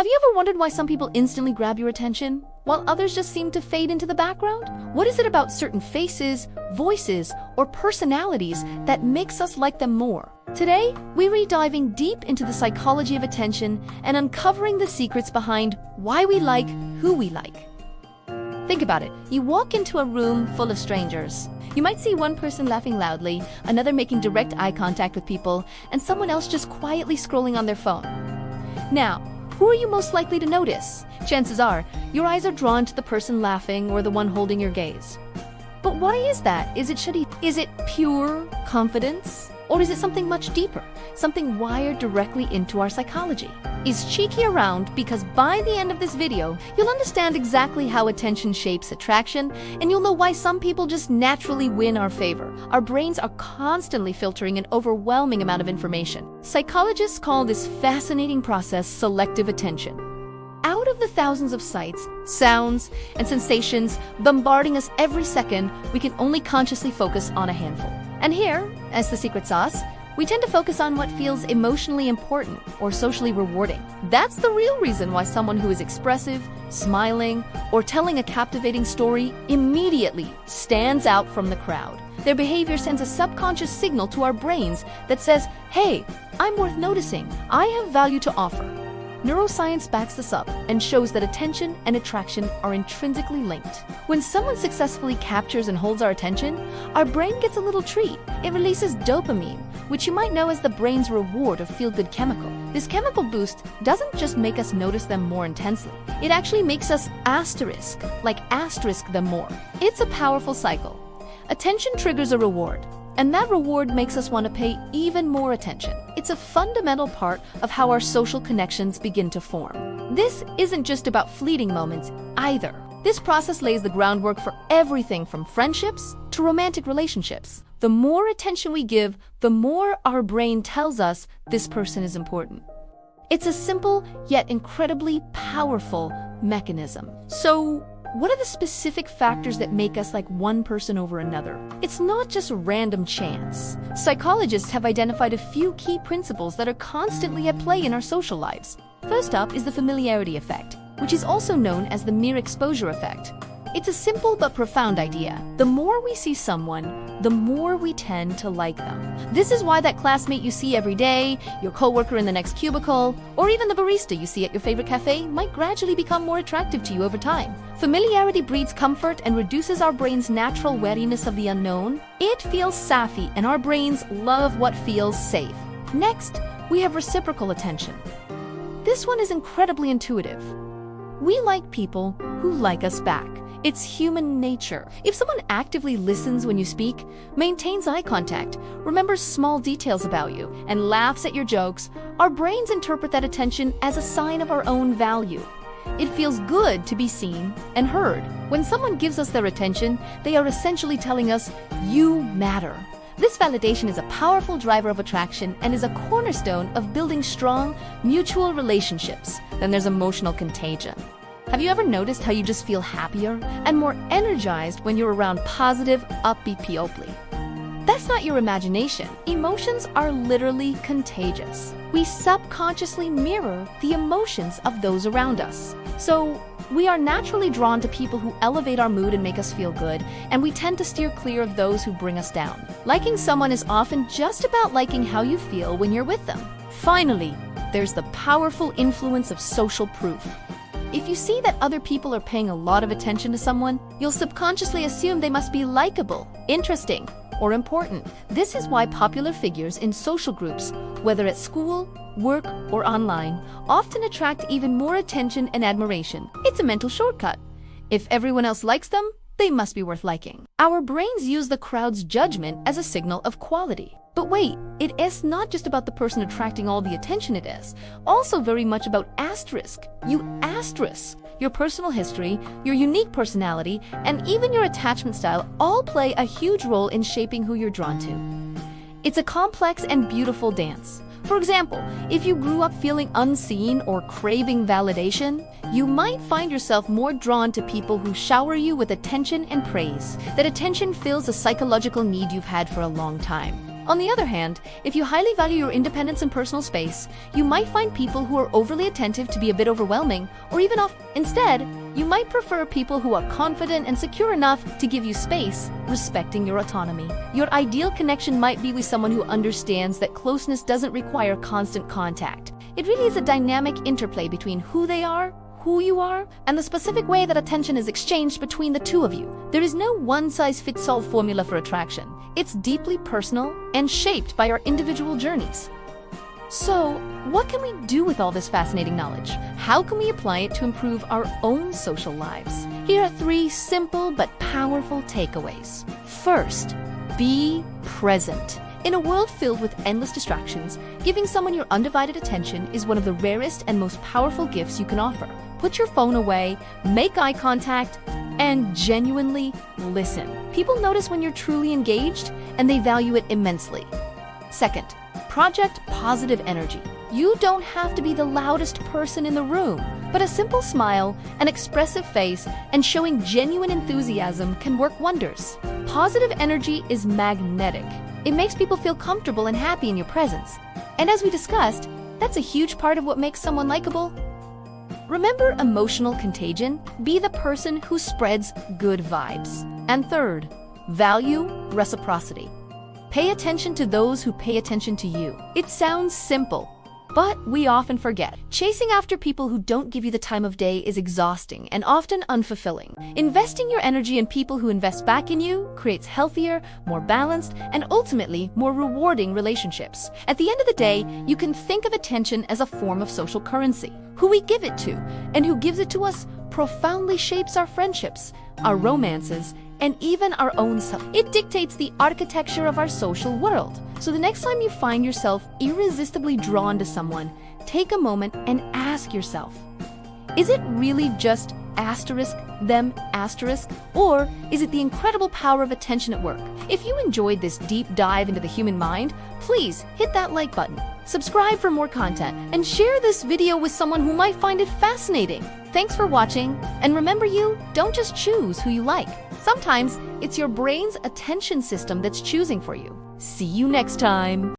Have you ever wondered why some people instantly grab your attention, while others just seem to fade into the background? What is it about certain faces, voices, or personalities that makes us like them more? Today, we're diving deep into the psychology of attention and uncovering the secrets behind why we like who we like. Think about it. You walk into a room full of strangers. You might see one person laughing loudly, another making direct eye contact with people, and someone else just quietly scrolling on their phone. Now, who are you most likely to notice? Chances are, your eyes are drawn to the person laughing or the one holding your gaze. But why is that? Is it pure confidence? Or is it something much deeper? Something wired directly into our psychology? Is Psyche around? Because by the end of this video, you'll understand exactly how attention shapes attraction, and you'll know why some people just naturally win our favor. Our brains are constantly filtering an overwhelming amount of information. Psychologists call this fascinating process selective attention. Out of the thousands of sights, sounds, and sensations bombarding us every second, we can only consciously focus on a handful. And here, as the secret sauce, we tend to focus on what feels emotionally important or socially rewarding. That's the real reason why someone who is expressive, smiling, or telling a captivating story immediately stands out from the crowd. Their behavior sends a subconscious signal to our brains that says, "Hey, I'm worth noticing. I have value to offer." Neuroscience backs this up and shows that attention and attraction are intrinsically linked. When someone successfully captures and holds our attention, our brain gets a little treat. It releases dopamine, which you might know as the brain's reward or feel-good chemical. This chemical boost doesn't just make us notice them more intensely. It actually makes us asterisk them more. It's a powerful cycle. Attention triggers a reward, and that reward makes us want to pay even more attention. It's a fundamental part of how our social connections begin to form. This isn't just about fleeting moments either. This process lays the groundwork for everything from friendships to romantic relationships. The more attention we give, the more our brain tells us this person is important. It's a simple yet incredibly powerful mechanism. So, what are the specific factors that make us like one person over another? It's not just random chance. Psychologists have identified a few key principles that are constantly at play in our social lives. First up is the familiarity effect, which is also known as the mere exposure effect. It's a simple but profound idea. The more we see someone, the more we tend to like them. This is why that classmate you see every day, your coworker in the next cubicle, or even the barista you see at your favorite cafe might gradually become more attractive to you over time. Familiarity breeds comfort and reduces our brain's natural wariness of the unknown. It feels sappy, and our brains love what feels safe. Next, we have reciprocal attention. This one is incredibly intuitive. We like people who like us back. It's human nature. If someone actively listens when you speak, maintains eye contact, remembers small details about you, and laughs at your jokes, our brains interpret that attention as a sign of our own value. It feels good to be seen and heard. When someone gives us their attention, they are essentially telling us, "You matter." This validation is a powerful driver of attraction and is a cornerstone of building strong, mutual relationships. Then there's emotional contagion. Have you ever noticed how you just feel happier and more energized when you're around positive, upbeat people? That's not your imagination. Emotions are literally contagious. We subconsciously mirror the emotions of those around us. So, we are naturally drawn to people who elevate our mood and make us feel good, and we tend to steer clear of those who bring us down. Liking someone is often just about liking how you feel when you're with them. Finally, there's the powerful influence of social proof. If you see that other people are paying a lot of attention to someone, you'll subconsciously assume they must be likable, interesting, or important. This is why popular figures in social groups, whether at school, work, or online, often attract even more attention and admiration. It's a mental shortcut. If everyone else likes them, they must be worth liking. Our brains use the crowd's judgment as a signal of quality. But wait, it is not just about the person attracting all the attention. It is also very much about asterisk. You asterisk. Your personal history, your unique personality, and even your attachment style all play a huge role in shaping who you're drawn to. It's a complex and beautiful dance. For example, if you grew up feeling unseen or craving validation, you might find yourself more drawn to people who shower you with attention and praise. That attention fills a psychological need you've had for a long time. On the other hand, if you highly value your independence and personal space, you might find people who are overly attentive to be a bit overwhelming, or even off. Instead, you might prefer people who are confident and secure enough to give you space, respecting your autonomy. Your ideal connection might be with someone who understands that closeness doesn't require constant contact. It really is a dynamic interplay between who they are, who you are, and the specific way that attention is exchanged between the two of you. There is no one-size-fits-all formula for attraction. It's deeply personal and shaped by our individual journeys. So, what can we do with all this fascinating knowledge? How can we apply it to improve our own social lives? Here are 3 simple but powerful takeaways. First, be present. In a world filled with endless distractions, giving someone your undivided attention is one of the rarest and most powerful gifts you can offer. Put your phone away, make eye contact, and genuinely listen. People notice when you're truly engaged, and they value it immensely. Second, project positive energy. You don't have to be the loudest person in the room, but a simple smile, an expressive face, and showing genuine enthusiasm can work wonders. Positive energy is magnetic. It makes people feel comfortable and happy in your presence. And as we discussed, that's a huge part of what makes someone likable. Remember emotional contagion? Be the person who spreads good vibes. And third, value reciprocity. Pay attention to those who pay attention to you. It sounds simple, but we often forget. Chasing after people who don't give you the time of day is exhausting and often unfulfilling. Investing your energy in people who invest back in you creates healthier, more balanced, and ultimately more rewarding relationships. At the end of the day, you can think of attention as a form of social currency. Who we give it to and who gives it to us profoundly shapes our friendships, our romances, and even our own self. It dictates the architecture of our social world. So the next time you find yourself irresistibly drawn to someone, take a moment and ask yourself, is it really just them, or is it the incredible power of attention at work? If you enjoyed this deep dive into the human mind, please hit that like button, subscribe for more content, and share this video with someone who might find it fascinating. Thanks for watching, and remember, you don't just choose who you like. Sometimes it's your brain's attention system that's choosing for you. See you next time.